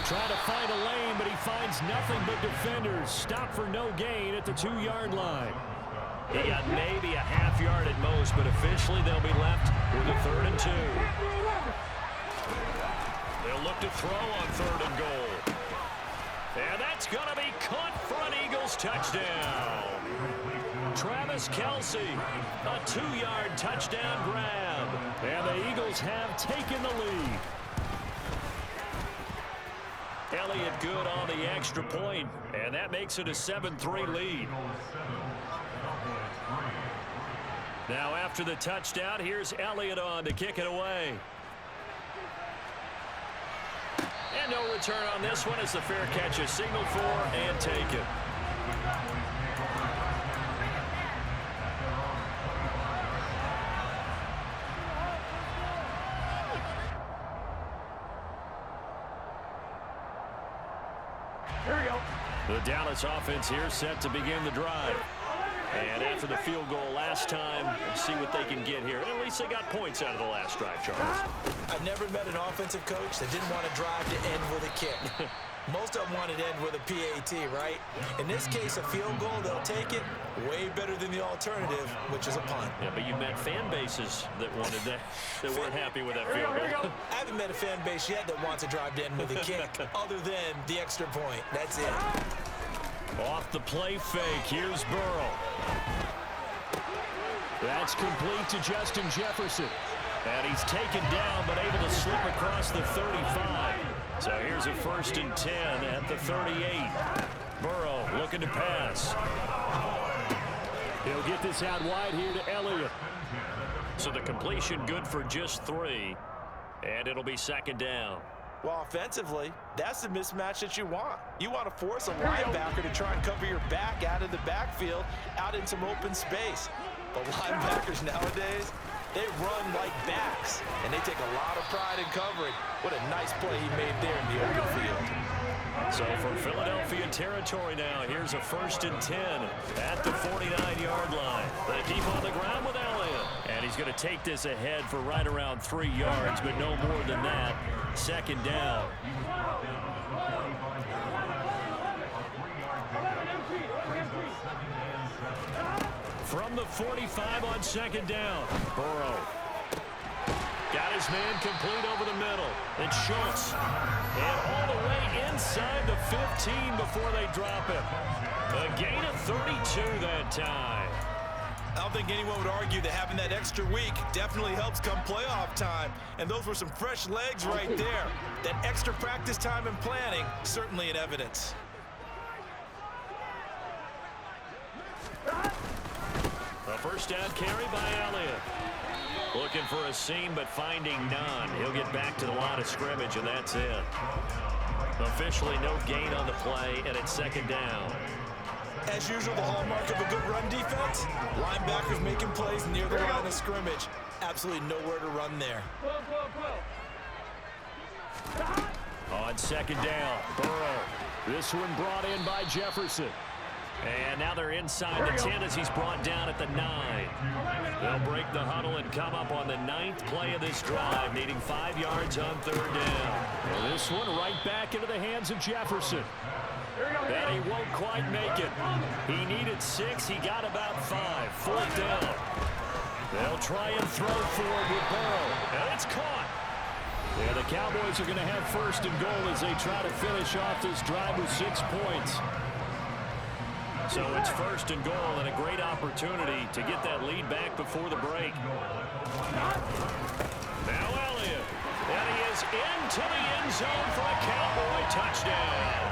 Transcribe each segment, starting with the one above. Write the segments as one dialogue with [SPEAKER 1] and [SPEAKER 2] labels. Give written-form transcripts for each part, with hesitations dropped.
[SPEAKER 1] Trying to find a lane, but he finds nothing but defenders. Stop for no gain at the 2-yard line.
[SPEAKER 2] He got maybe a half yard at most, but officially they'll be left with a 3rd and 2. They'll look to throw on 3rd and goal. And that's going to be caught for an Eagles touchdown. Travis Kelce, a 2-yard touchdown grab.
[SPEAKER 1] And the Eagles have taken the lead.
[SPEAKER 2] Elliott good on the extra point, and that makes it a 7-3 lead. Now after the touchdown, here's Elliott on to kick it away. And no return on this one as the fair catch is signaled for and taken.
[SPEAKER 1] Here we go.
[SPEAKER 2] The Dallas offense here set to begin the drive. And after the field goal last time, let's see what they can get here. At least they got points out of the last drive, Charles.
[SPEAKER 3] I've never met an offensive coach that didn't want to drive to end with a kick. Most of them wanted to end with a PAT, right? In this case, a field goal, they'll take it. Way better than the alternative, which is a punt.
[SPEAKER 2] Yeah, but you met fan bases that wanted that, that weren't happy with that field goal.
[SPEAKER 3] I haven't met a fan base yet that wants to drive to end with a kick, other than the extra point. That's it.
[SPEAKER 2] Off the play fake, here's Burrow.
[SPEAKER 1] That's complete to Justin Jefferson.
[SPEAKER 2] And he's taken down, but able to slip across the 35. So here's a 1st and 10 at the 38. Burrow looking to pass.
[SPEAKER 1] He'll get this out wide here to Elliott.
[SPEAKER 2] So the completion good for just 3. And it'll be 2nd down.
[SPEAKER 3] Well, offensively, that's the mismatch that you want. You want to force a linebacker to try and cover your back out of the backfield, out in some open space. But linebackers nowadays, they run like backs, and they take a lot of pride in covering. What a nice play he made there in the open field.
[SPEAKER 2] So for Philadelphia territory now, here's a 1st and 10 at the 49-yard line. They keep on the ground with Elliott. And he's going to take this ahead for right around 3 yards, but no more than that. 2nd down. From the 45 on 2nd down, Burrow. Got his man complete over the middle. It's Schultz. And all the way inside the 15 before they drop him. A gain of 32 that time.
[SPEAKER 3] I don't think anyone would argue that having that extra week definitely helps come playoff time. And those were some fresh legs right there. That extra practice time and planning, certainly in evidence.
[SPEAKER 2] A 1st down carry by Elliott. Looking for a seam, but finding none. He'll get back to the line of scrimmage, and that's it. Officially no gain on the play, and it's 2nd down.
[SPEAKER 3] As usual, the hallmark of a good run defense, linebackers making plays near the line of scrimmage. Absolutely nowhere to run there.
[SPEAKER 2] On 2nd down, Burrow.
[SPEAKER 1] This one brought in by Jefferson.
[SPEAKER 2] And now they're inside the 10 as he's brought down at the 9. They'll break the huddle and come up on the 9th play of this drive, needing 5 yards on 3rd down.
[SPEAKER 1] And this one right back into the hands of Jefferson.
[SPEAKER 2] And he won't quite make it. He needed 6. He got about 5. 4th down. They'll try and throw forward with Burrow. And it's caught.
[SPEAKER 1] Yeah, the Cowboys are going to have 1st and goal as they try to finish off this drive with 6 points.
[SPEAKER 2] So it's 1st and goal and a great opportunity to get that lead back before the break. Now Elliott. And he is into the end zone for a Cowboy touchdown.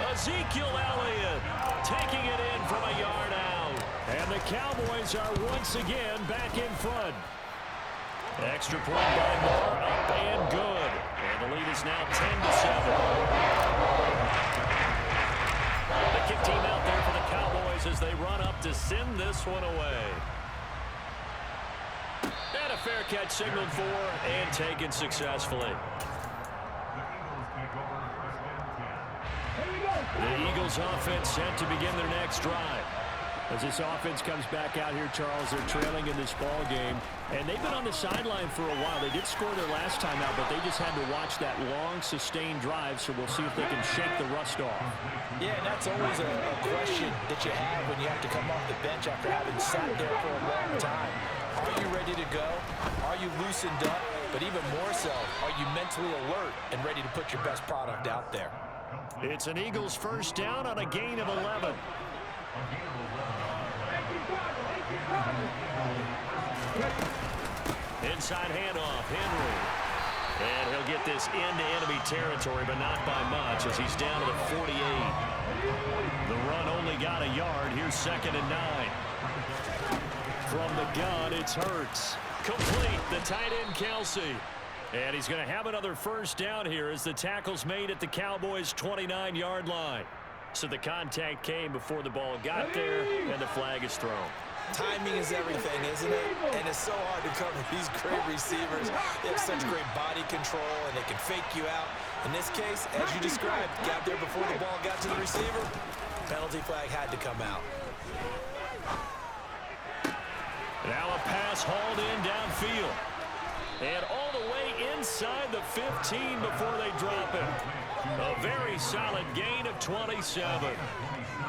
[SPEAKER 2] Ezekiel Elliott taking it in from a yard out.
[SPEAKER 1] And the Cowboys are once again back in front.
[SPEAKER 2] Extra point by Moore, up and good. And the lead is now 10-7. The kick team out there for the Cowboys as they run up to send this one away. And a fair catch signaled for and taken successfully. The Eagles offense set to begin their next drive.
[SPEAKER 1] As this offense comes back out here, Charles, they're trailing in this ball game, and they've been on the sideline for a while. They did score their last time out, but they just had to watch that long, sustained drive, so we'll see if they can shake the rust off.
[SPEAKER 3] Yeah, and that's always a question that you have when you have to come off the bench after having sat there for a long time. Are you ready to go? Are you loosened up? But even more so, are you mentally alert and ready to put your best product out there?
[SPEAKER 2] It's an Eagles first down on a gain of 11. Inside handoff, Henry. And he'll get this into enemy territory, but not by much as he's down to the 48. The run only got a yard. Here's 2nd and 9. From the gun, it's Hurts. Complete, the tight end, Kelsey. And he's going to have another first down here as the tackle's made at the Cowboys' 29-yard line. So the contact came before the ball got there, and the flag is thrown.
[SPEAKER 3] Timing is everything, isn't it? And it's so hard to cover these great receivers. They have such great body control, and they can fake you out. In this case, as you described, got there before the ball got to the receiver. Penalty flag had to come out.
[SPEAKER 2] Now a pass hauled in downfield. And all the way inside the 15 before they drop it. A very solid gain of 27.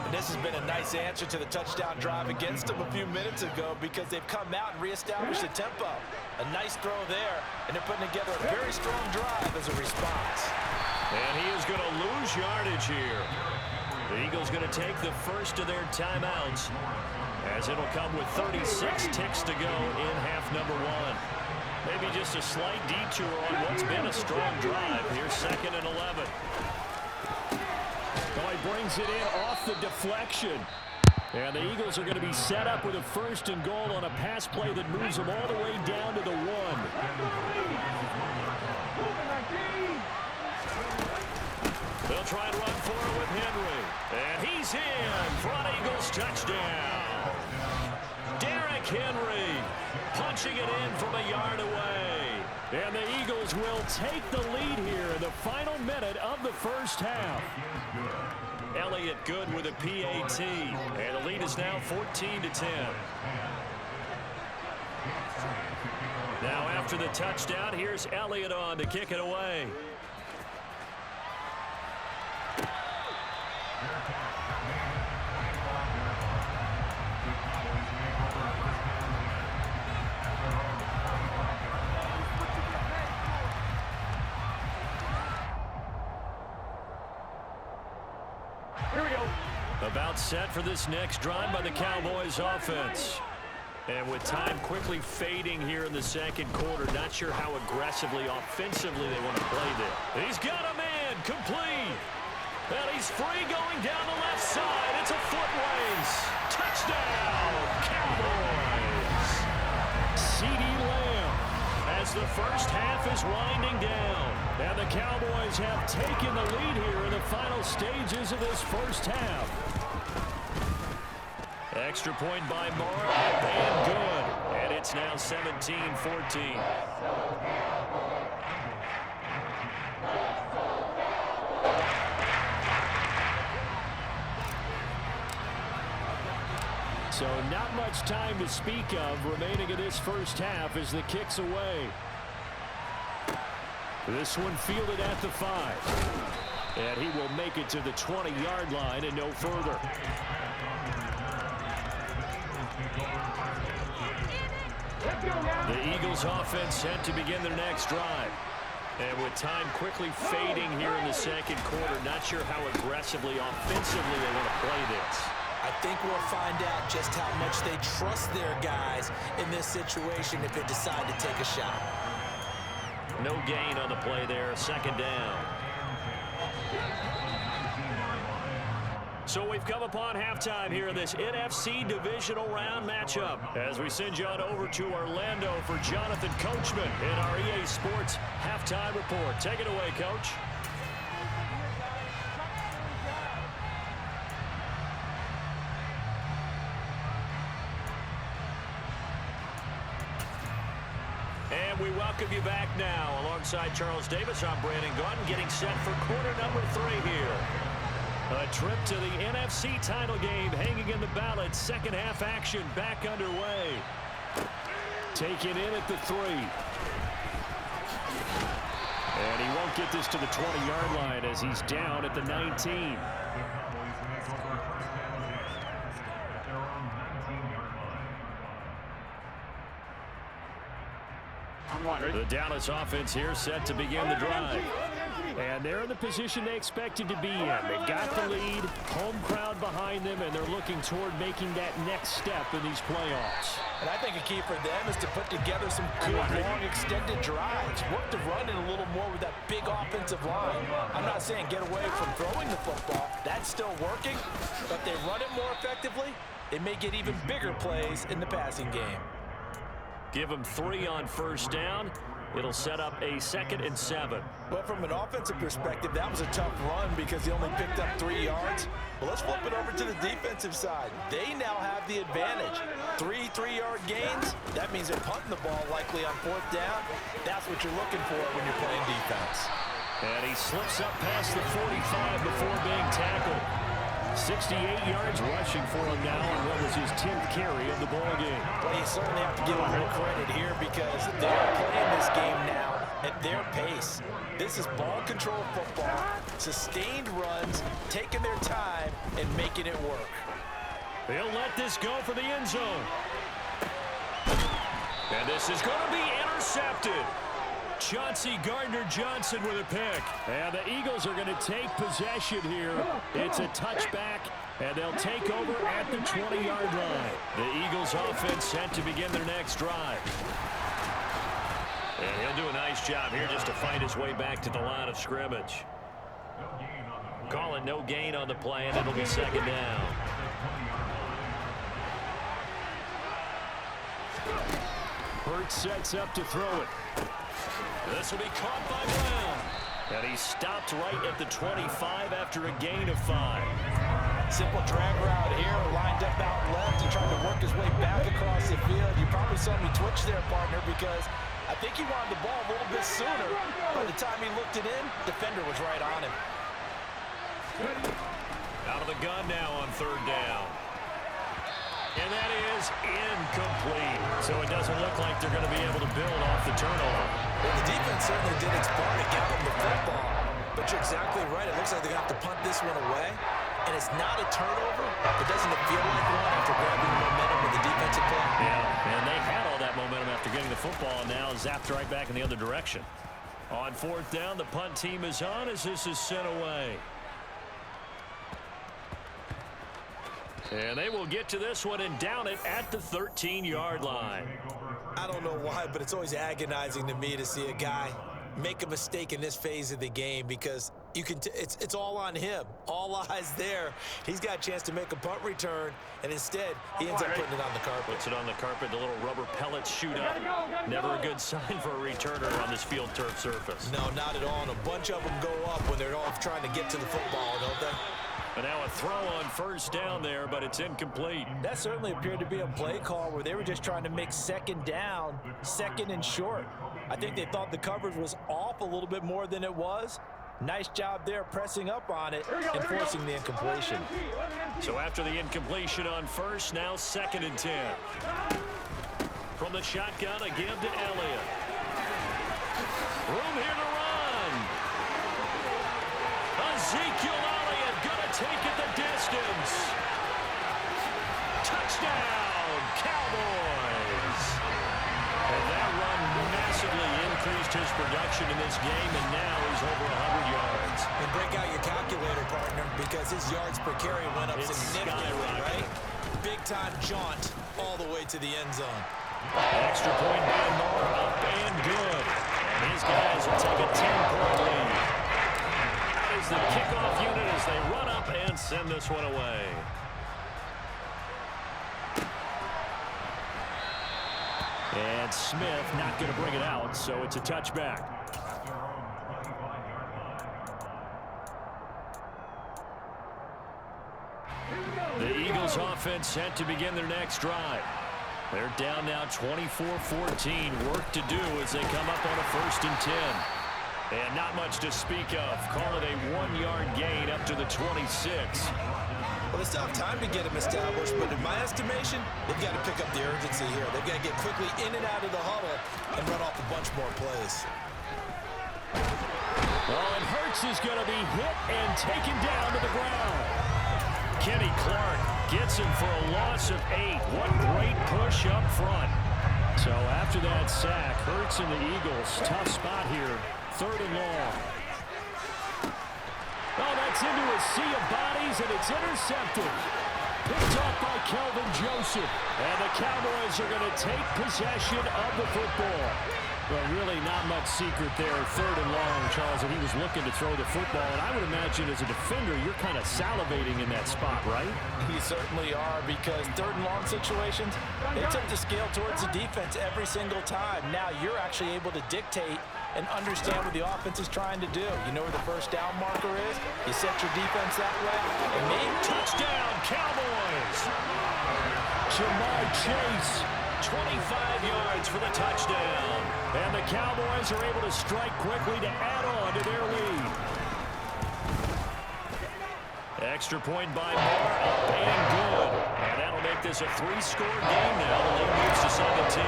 [SPEAKER 3] And this has been a nice answer to the touchdown drive against them a few minutes ago because they've come out and reestablished the tempo. A nice throw there, and they're putting together a very strong drive as a response.
[SPEAKER 2] And he is going to lose yardage here. The Eagles going to take the first of their timeouts as it'll come with 36 ticks to go in half number 1. Maybe just a slight detour on what's been a strong drive. Here's 2nd and 11.
[SPEAKER 1] Oh, he brings it in off the deflection. And the Eagles are going to be set up with a 1st and goal on a pass play that moves them all the way down to the 1.
[SPEAKER 2] They'll try and run for it with Henry. And he's in for an Eagles touchdown. Derrick Henry punching it in from a yard away.
[SPEAKER 1] And the Eagles will take the lead here in the final minute of the first half.
[SPEAKER 2] Elliott good with a PAT. And the lead is now 14-10. Now after the touchdown, here's Elliott on to kick it away. About set for this next drive by the Cowboys offense. And with time quickly fading here in the second quarter, not sure how aggressively, offensively they want to play this. He's got a man, complete. And he's free going down the left side. It's a foot race. Touchdown, Cowboys. CeeDee Lamb as the first half is winding down. And the Cowboys have taken the lead here in the final stages of this first half. Extra point by Morrow, and good. And it's now 17-14.
[SPEAKER 1] So not much time to speak of remaining in this first half as the kick's away. This one fielded at the 5. And he will make it to the 20-yard line and no further.
[SPEAKER 2] The Eagles offense set to begin their next drive. And with time quickly fading here in the second quarter, not sure how aggressively, offensively they want to play this.
[SPEAKER 3] I think we'll find out just how much they trust their guys in this situation if they decide to take a shot.
[SPEAKER 2] No gain on the play there, 2nd down. So we've come upon halftime here in this NFC divisional round matchup as we send you on over to Orlando for Jonathan Coachman in our EA Sports halftime report. Take it away, Coach. And we welcome you back now. Alongside Charles Davis, I'm Brandon Gaudin getting set for quarter number 3 here. A trip to the NFC title game hanging in the balance. Second half action back underway. Taken in at the 3. And he won't get this to the 20-yard line as he's down at the 19. The Dallas offense here set to begin the drive.
[SPEAKER 1] And they're in the position they expected to be in. They've got the lead, home crowd behind them, and they're looking toward making that next step in these playoffs.
[SPEAKER 3] And I think a key for them is to put together some good, long, extended drives. Work the run in a little more with that big offensive line. I'm not saying get away from throwing the football. That's still working. But they run it more effectively, they may get even bigger plays in the passing game.
[SPEAKER 2] Give them 3 on first down. It'll set up a 2nd and 7.
[SPEAKER 3] Well, from an offensive perspective, that was a tough run because he only picked up 3 yards. Well, let's flip it over to the defensive side. They now have the advantage. 3 3-yard gains. That means they're punting the ball likely on 4th down. That's what you're looking for when you're playing defense.
[SPEAKER 2] And he slips up past the 45 before being tackled.
[SPEAKER 1] 68 yards rushing for him now on what was his 10th carry of the ball game.
[SPEAKER 3] Well, you certainly have to give him credit here because they're playing this game now at their pace. This is ball control football, sustained runs, taking their time and making it work.
[SPEAKER 2] They'll let this go for the end zone. And this is going to be intercepted. Chauncey Gardner-Johnson with a pick.
[SPEAKER 1] And the Eagles are going to take possession here. It's a touchback, and they'll take over at the 20-yard line.
[SPEAKER 2] The Eagles offense set to begin their next drive. And he'll do a nice job here just to find his way back to the line of scrimmage. Call it no gain on the play, and it'll be 2nd down.
[SPEAKER 1] Hurts sets up to throw it.
[SPEAKER 2] This will be caught by Brown. And he stopped right at the 25 after a gain of 5.
[SPEAKER 3] Simple drag route here, lined up out left and trying to work his way back across the field. You probably saw me twitch there, partner, because I think he wanted the ball a little bit sooner. By the time he looked it in, defender was right on him.
[SPEAKER 2] Out of the gun now on 3rd down. And that is incomplete. So it doesn't look like they're going to be able to build off the turnover.
[SPEAKER 3] Well, the defense certainly did its part to get them the football. But you're exactly right. It looks like they're going to have to punt this one away. And it's not a turnover, but doesn't it feel like one after grabbing the momentum with the defensive play?
[SPEAKER 2] Yeah, and they had all that momentum after getting the football, and now zapped right back in the other direction. On 4th down, the punt team is on as this is sent away. And they will get to this one and down it at the 13-yard line.
[SPEAKER 3] I don't know why, but it's always agonizing to me to see a guy make a mistake in this phase of the game because you can it's all on him. All eyes there. He's got a chance to make a punt return, and instead he ends up putting it on the carpet.
[SPEAKER 2] Puts it on the carpet. The little rubber pellets shoot up. Never a good sign for a returner on this field turf surface.
[SPEAKER 3] No, not at all. And a bunch of them go up when they're all trying to get to the football, don't they?
[SPEAKER 2] And now a throw on 1st down there, but it's incomplete.
[SPEAKER 3] That certainly appeared to be a play call where they were just trying to make 2nd down, 2nd and short. I think they thought the coverage was off a little bit more than it was. Nice job there pressing up on it and forcing the incompletion.
[SPEAKER 2] So after the incompletion on 1st, now 2nd and 10. From the shotgun, a give to Elliott. Room here to run. Ezekiel Elliott gonna take it the distance. Touchdown, Cowboys. And that run massively increased his production in this game, and now he's over 100 yards.
[SPEAKER 3] And break out your calculator, partner, because his yards per carry went up significantly, right? Big-time jaunt all the way to the end zone.
[SPEAKER 2] Extra point by Moore, up and good. And his guys will take a 10-point lead. That is the kickoff unit as they run up and send this one away.
[SPEAKER 1] And Smith not going to bring it out, so it's a touchback.
[SPEAKER 2] The Eagles offense set to begin their next drive. They're down now 24-14. Work to do as they come up on a 1st and 10. And not much to speak of. Call it a 1-yard gain up to the 26.
[SPEAKER 3] Well, they still have time to get him established, but in my estimation, they've got to pick up the urgency here. They've got to get quickly in and out of the huddle and run off a bunch more plays.
[SPEAKER 1] Well, and Hurts is going to be hit and taken down to the ground.
[SPEAKER 2] Kenny Clark gets him for a loss of 8. What great push up front.
[SPEAKER 1] So after that sack, Hurts and the Eagles, tough spot here, 3rd and long. Oh, that's into a sea of bodies, and it's intercepted. Picked off by Kelvin Joseph. And the Cowboys are going to take possession of the football. Well, really not much secret there, 3rd and long, Charles, and he was looking to throw the football. And I would imagine as a defender, you're kind of salivating in that spot, right?
[SPEAKER 3] You certainly are, because 3rd and long situations, they tip the scale towards the defense every single time. Now you're actually able to dictate and understand what the offense is trying to do. You know where the first down marker is. You set your defense that way, and maybe
[SPEAKER 2] Touchdown, Cowboys!
[SPEAKER 1] Ja'Marr Chase,
[SPEAKER 2] 25 yards for the touchdown.
[SPEAKER 1] and the Cowboys are able to strike quickly to add on to their lead.
[SPEAKER 2] Extra point by Moore, up and good. And that'll make this a 3-score game now. The lead moves to 17.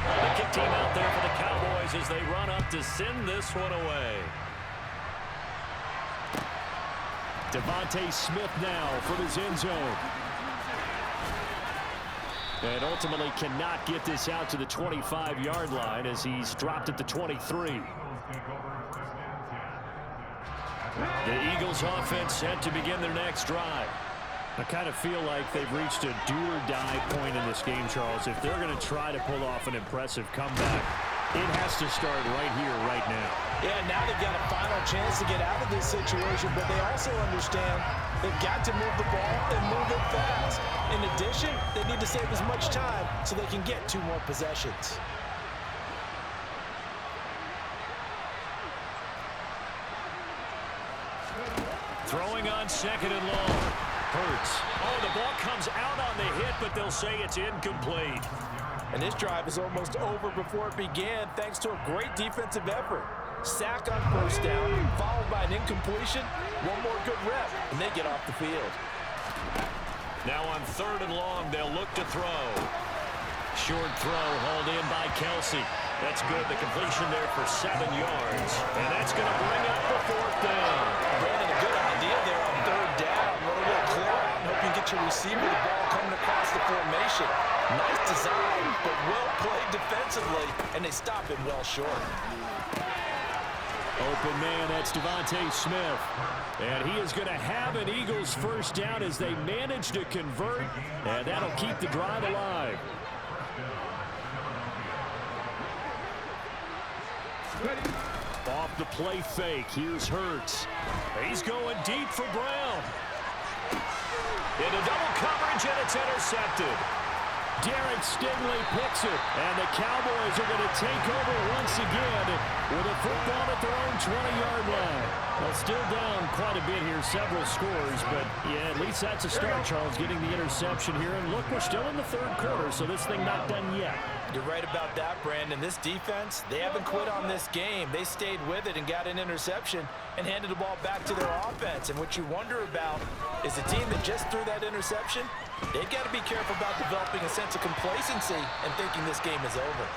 [SPEAKER 2] The kick team out there for the Cowboys as they run up to send this one away.
[SPEAKER 1] Devontae Smith now from his end zone. And ultimately cannot get this out to the 25-yard line as he's dropped at the 23. The Eagles offense set to begin their next drive. I kind of feel like they've reached a do-or-die point in this game, Charles. If they're going to try to pull off an impressive comeback, it has to start right here, right now.
[SPEAKER 3] Yeah, now they've got a final chance to get out of this situation, but they also understand they've got to move the ball and move it fast. In addition, they need to save as much time so they can get 2 more possessions.
[SPEAKER 2] Throwing on 2nd and long. Hurts. Oh, the ball comes out on the hit, but they'll say it's incomplete.
[SPEAKER 3] And this drive is almost over before it began thanks to a great defensive effort. Sack on 1st down, followed by an incompletion. 1 more good rep, and they get off the field.
[SPEAKER 2] Now on 3rd and long, they'll look to throw. Short throw hauled in by Kelsey. That's good. The completion there for 7 yards. And that's going to bring up the 4th down.
[SPEAKER 3] Brandon, a good idea there on 3rd down. Run a little clear out and hope you get your receiver the ball coming across the formation. Nice design, but well played defensively, and they stop him well short.
[SPEAKER 1] Open man, that's Devontae Smith. And he is going to have an Eagles 1st down as they manage to convert, and that'll keep the drive alive. Off the play fake, here's Hurts.
[SPEAKER 2] He's going deep for Brown. Into double coverage, and it's intercepted.
[SPEAKER 1] Derek Stingley picks it, and the Cowboys are going to take over once again with a football at their own 20-yard line. Well, still down quite a bit here, several scores, but yeah, at least that's a start, Charles, getting the interception here. And look, we're still in the 3rd quarter, so this thing not done yet.
[SPEAKER 3] You're right about that, Brandon. This defense, they haven't quit on this game. They stayed with it and got an interception and handed the ball back to their offense. And what you wonder about is a team that just threw that interception, they've got to be careful about developing a sense of complacency and thinking this game is over.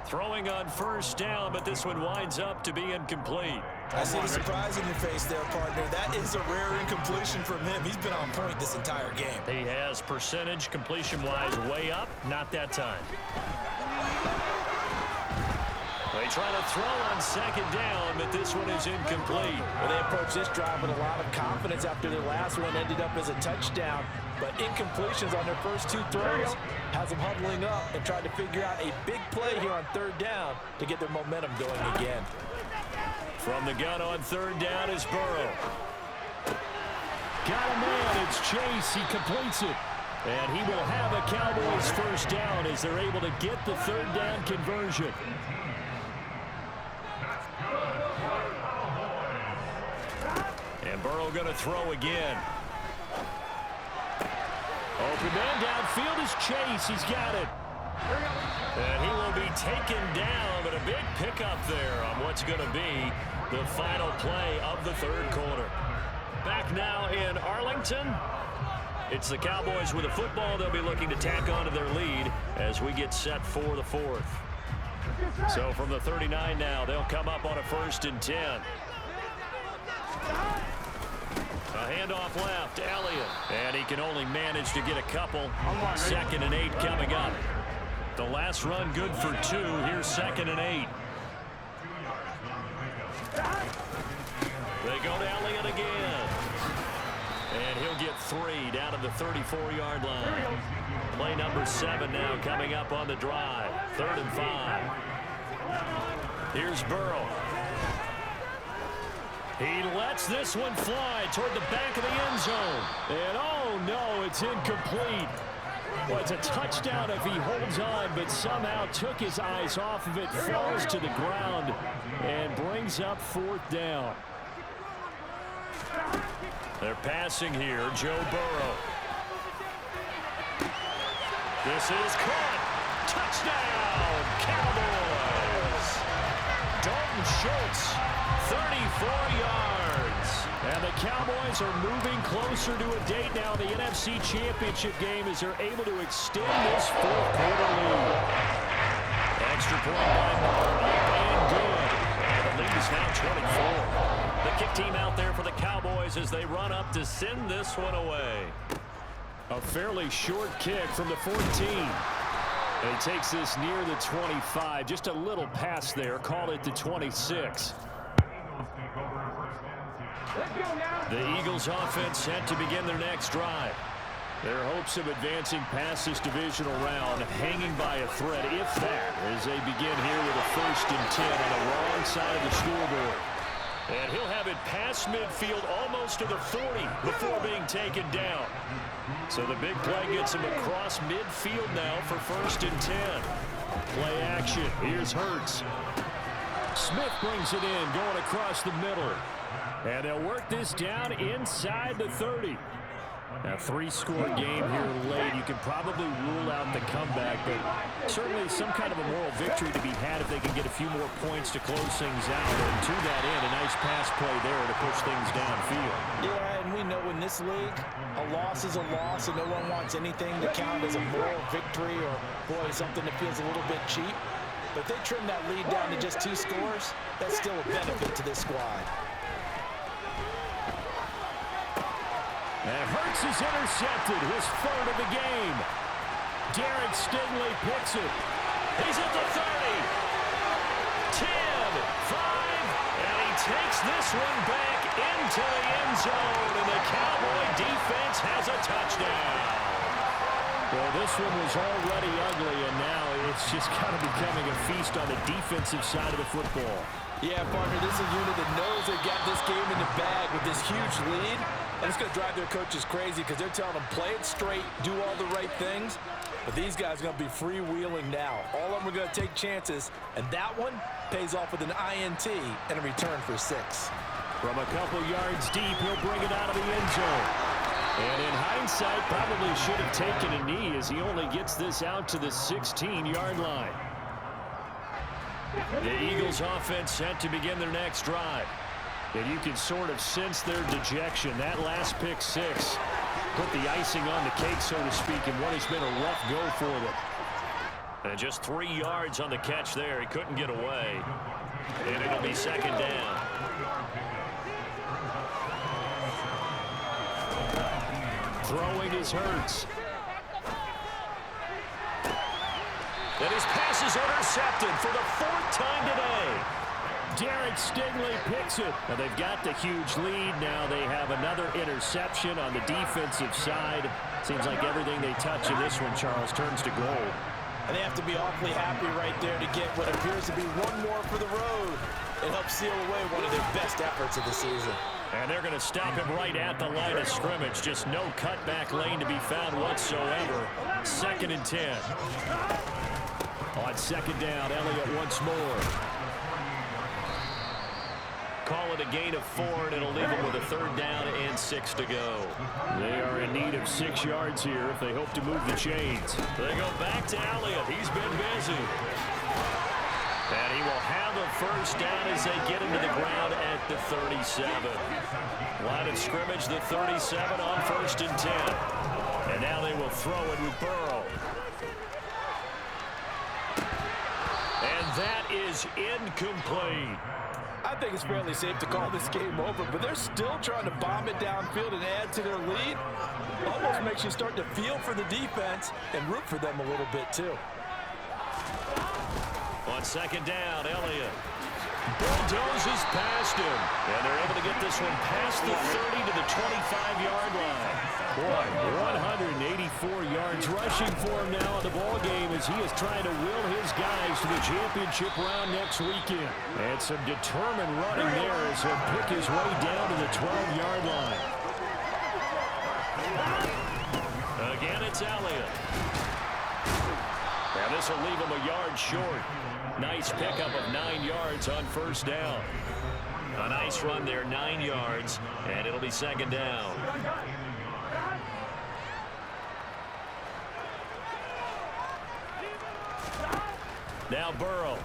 [SPEAKER 2] Throwing on 1st down, but this one winds up to be incomplete.
[SPEAKER 3] I see the surprise in your face there, partner. That is a rare incompletion from him. He's been on point this entire game.
[SPEAKER 2] He has percentage completion-wise way up, not that time. They try to throw on 2nd down, but this one is incomplete.
[SPEAKER 3] Well, they approached this drive with a lot of confidence after their last one ended up as a touchdown. But incompletions on their first 2 throws has them huddling up and trying to figure out a big play here on 3rd down to get their momentum going again.
[SPEAKER 2] From the gun on 3rd down is Burrow.
[SPEAKER 1] Got a man, it's Chase, he completes it. And he will have a Cowboys 1st down as they're able to get the 3rd down conversion.
[SPEAKER 2] And Burrow going to throw again.
[SPEAKER 1] Open man downfield is Chase. He's got it.
[SPEAKER 2] And he will be taken down, but a big pickup there on what's going to be the final play of the third quarter. Back now in Arlington. It's the Cowboys with a football. They'll be looking to tack on to their lead as we get set for the fourth. So from the 39 now, they'll come up on a 1st and 10. A handoff left, Elliott. And he can only manage to get a couple. 2nd and 8 coming up. The last run good for 2. Here's 2nd and 8. They go to Elliott again. And he'll get 3 down to the 34-yard line. Play number 7 now coming up on the drive. 3rd and 5. Here's Burrow. He lets this one fly toward the back of the end zone. And oh no, it's incomplete. Well, it's a touchdown if he holds on, but somehow took his eyes off of it, falls to the ground, and brings up 4th down. They're passing here, Joe Burrow. This is caught. Touchdown, Cowboys. Dalton Schultz, 34 yards. And the Cowboys are moving closer to a date now. The NFC Championship game as they're able to extend this 4th quarter lead. Extra point by Moore, up and good. And the lead is now 24. The kick team out there for the Cowboys as they run up to send this one away.
[SPEAKER 1] A fairly short kick from the 14. And he takes this near the 25. Just a little pass there. Call it the 26. The Eagles offense set to begin their next drive. Their hopes of advancing past this divisional round hanging by a thread, if that, as they begin here with a 1st and 10 on the wrong side of the scoreboard. And he'll have it past midfield almost to the 40 before being taken down. So the big play gets him across midfield now for 1st and 10. Play action. Here's Hurts. Smith brings it in, going across the middle. And they'll work this down inside the 30. A 3-score game here late. You can probably rule out the comeback, but certainly some kind of a moral victory to be had if they can get a few more points to close things out. And to that end, a nice pass play there to push things downfield.
[SPEAKER 3] Yeah, and we know in this league, a loss is a loss, and no one wants anything to count as a moral victory or, boy, something that feels a little bit cheap. But if they trim that lead down to just 2 scores, that's still a benefit to this squad.
[SPEAKER 1] And Hurts is intercepted, his 3rd of the game. Derek Stingley picks it.
[SPEAKER 2] He's at the 30. 10, 5, and he takes this one back into the end zone, and the Cowboy defense has a touchdown.
[SPEAKER 1] Well, this one was already ugly, and now it's just kind of becoming a feast on the defensive side of the football.
[SPEAKER 3] Yeah, partner, this is a unit that knows they got this game in the bag with this huge lead. And it's going to drive their coaches crazy because they're telling them play it straight, do all the right things. But these guys are going to be freewheeling now. All of them are going to take chances, and that one pays off with an INT and a return for 6.
[SPEAKER 1] From a couple yards deep, he'll bring it out of the end zone. And in hindsight, probably should have taken a knee as he only gets this out to the 16-yard line. The Eagles offense set to begin their next drive. And you can sort of sense their dejection. That last pick 6 put the icing on the cake, so to speak, in what has been a rough go for them.
[SPEAKER 2] And just 3 yards on the catch there. He couldn't get away. And it'll be 2nd down.
[SPEAKER 1] Throwing his Hurts.
[SPEAKER 2] And his pass is intercepted for the 4th time today.
[SPEAKER 1] Derek Stingley picks it. Now they've got the huge lead. Now they have another interception on the defensive side. Seems like everything they touch in this one, Charles, turns to gold.
[SPEAKER 3] And they have to be awfully happy right there to get what appears to be one more for the road. It helps seal away one of their best efforts of the season.
[SPEAKER 2] And they're going to stop him right at the line of scrimmage. Just no cutback lane to be found whatsoever. 2nd and 10. On 2nd down, Elliott once more. call it a gain of 4, and it'll leave them with a 3rd down and 6 to go.
[SPEAKER 1] They are in need of 6 yards here if they hope to move the chains.
[SPEAKER 2] They go back to Elliott. He's been busy. And he will have a 1st down as they get him to the ground at the 37. Line of scrimmage, the 37 on 1st and 10. And now they will throw it with Burrow. And that is incomplete.
[SPEAKER 3] I think it's fairly safe to call this game over, but they're still trying to bomb it downfield and add to their lead. Almost makes you start to feel for the defense and root for them a little bit, too.
[SPEAKER 2] On 2nd down, Elliott bulldozes past him. And they're able to get this one past the 30 to the 25-yard line.
[SPEAKER 1] Boy, 184 yards rushing for him now in the ball game as he is trying to will his guys to the championship round next weekend. And some determined running there as he'll pick his way down to the 12-yard line.
[SPEAKER 2] Again, it's Elliott. And this will leave him a yard short. Nice pickup of 9 yards on 1st down. A nice run there, 9 yards, and it'll be 2nd down. Now Burrow.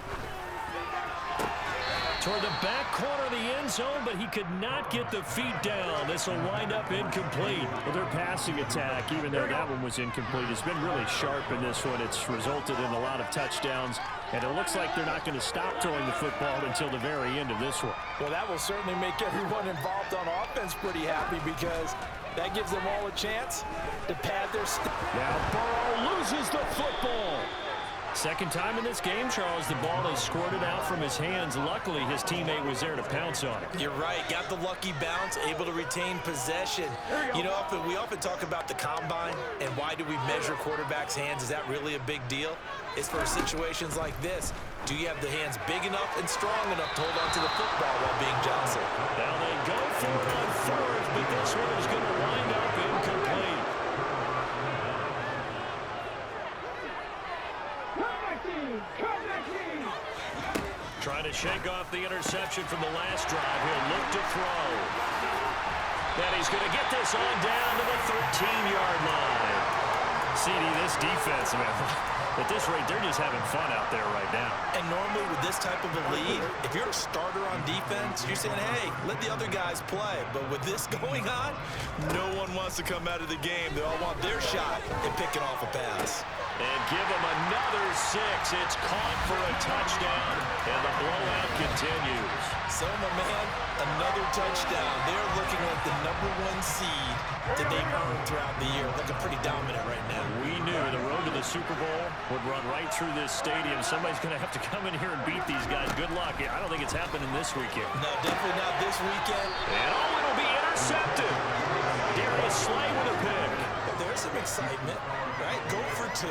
[SPEAKER 2] Toward the back corner of the end zone, but he could not get the feet down. This will wind up incomplete.
[SPEAKER 1] Well, their passing attack, even though that one was incomplete, has been really sharp in this one. It's resulted in a lot of touchdowns, and it looks like they're not going to stop throwing the football until the very end of this one.
[SPEAKER 3] Well, that will certainly make everyone involved on offense pretty happy because that gives them all a chance to pad their
[SPEAKER 1] Now Burrow loses the football.
[SPEAKER 2] Second time in this game, Charles, the ball is squirted out from his hands. Luckily, his teammate was there to pounce on it.
[SPEAKER 3] You're right. Got the lucky bounce, able to retain possession. You know, we often talk about the combine and why do we measure quarterbacks' hands. Is that really a big deal? It's for situations like this. Do you have the hands big enough and strong enough to hold on to the football while being jostled?
[SPEAKER 2] Now they go for it on 3rd, but this one is going to wind up incomplete. Trying to shake off the interception from the last drive. He'll look to throw. And he's going to get this on down to the 13-yard line. CD, this defense, man, at this rate, they're just having fun out there right now.
[SPEAKER 3] And normally with this type of a lead, if you're a starter on defense, you're saying, hey, let the other guys play. But with this going on, no one wants to come out of the game. They all want their shot at picking off a pass.
[SPEAKER 2] And give him another 6. It's caught for a touchdown, and the blowout continues.
[SPEAKER 3] So, my man, another touchdown. They're looking like the #1 seed that they've earned throughout the year. Looking pretty dominant right now.
[SPEAKER 2] We knew the road to the Super Bowl would run right through this stadium. Somebody's going to have to come in here and beat these guys. Good luck. I don't think it's happening this weekend.
[SPEAKER 3] No, definitely not this weekend.
[SPEAKER 2] And it'll be intercepted. Darius Slay with a pick.
[SPEAKER 3] There's some excitement, right? Go for 2,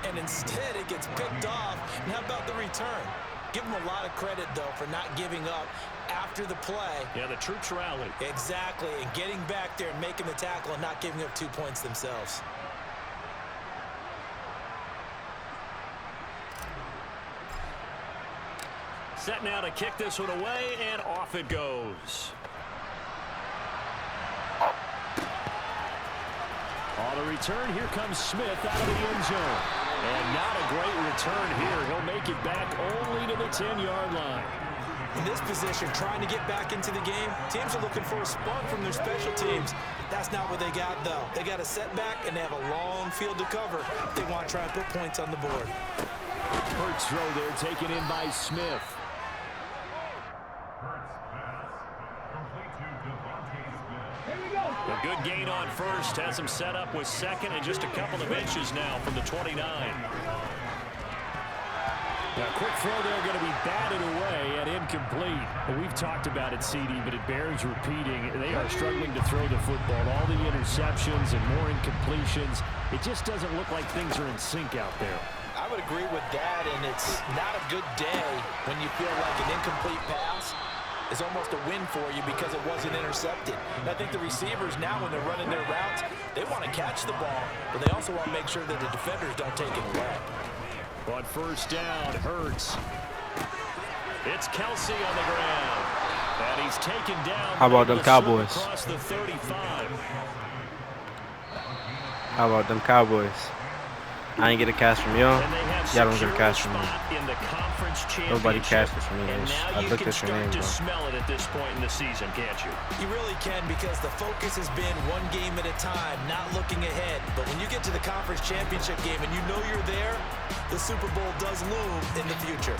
[SPEAKER 3] and instead it gets picked off. And how about the return? Give them a lot of credit, though, for not giving up after the play.
[SPEAKER 2] Yeah, the troops rallied.
[SPEAKER 3] Exactly, and getting back there and making the tackle and not giving up 2 points themselves.
[SPEAKER 2] Set now to kick this one away, and off it goes.
[SPEAKER 1] On the return, here comes Smith out of the end zone. And not a great return here. He'll make it back only to the 10-yard line.
[SPEAKER 3] In this position, trying to get back into the game, teams are looking for a spark from their special teams. That's not what they got, though. They got a setback, and they have a long field to cover if they want to try and put points on the board.
[SPEAKER 1] Hurts throw there, taken in by Smith.
[SPEAKER 2] A good gain on 1st, has him set up with 2nd and just a couple of inches now from the 29.
[SPEAKER 1] A quick throw there going to be batted away and incomplete. Well, we've talked about it, CD, but it bears repeating. They are struggling to throw the football. All the interceptions and more incompletions. It just doesn't look like things are in sync out there.
[SPEAKER 3] I would agree with that, and it's not a good day when you feel like an incomplete pass is almost a win for you because it wasn't intercepted. And I think the receivers now, when they're running their routes, they want to catch the ball, but they also want to make sure that the defenders don't take it away.
[SPEAKER 1] On 1st down, Hurts.
[SPEAKER 2] It's Kelsey on the ground. And he's taken down.
[SPEAKER 4] How about them Cowboys?
[SPEAKER 2] Across the 35.
[SPEAKER 4] How about them Cowboys? I ain't get a catch from y'all. Y'all don't get a catch from me. Nobody catches from me. I looked at your name, bro.
[SPEAKER 2] Smell it at this point in the season, can't you?
[SPEAKER 3] You really can, because the focus has been one game at a time, not looking ahead. But when you get to the conference championship game and you know you're there, the Super Bowl does loom in the future.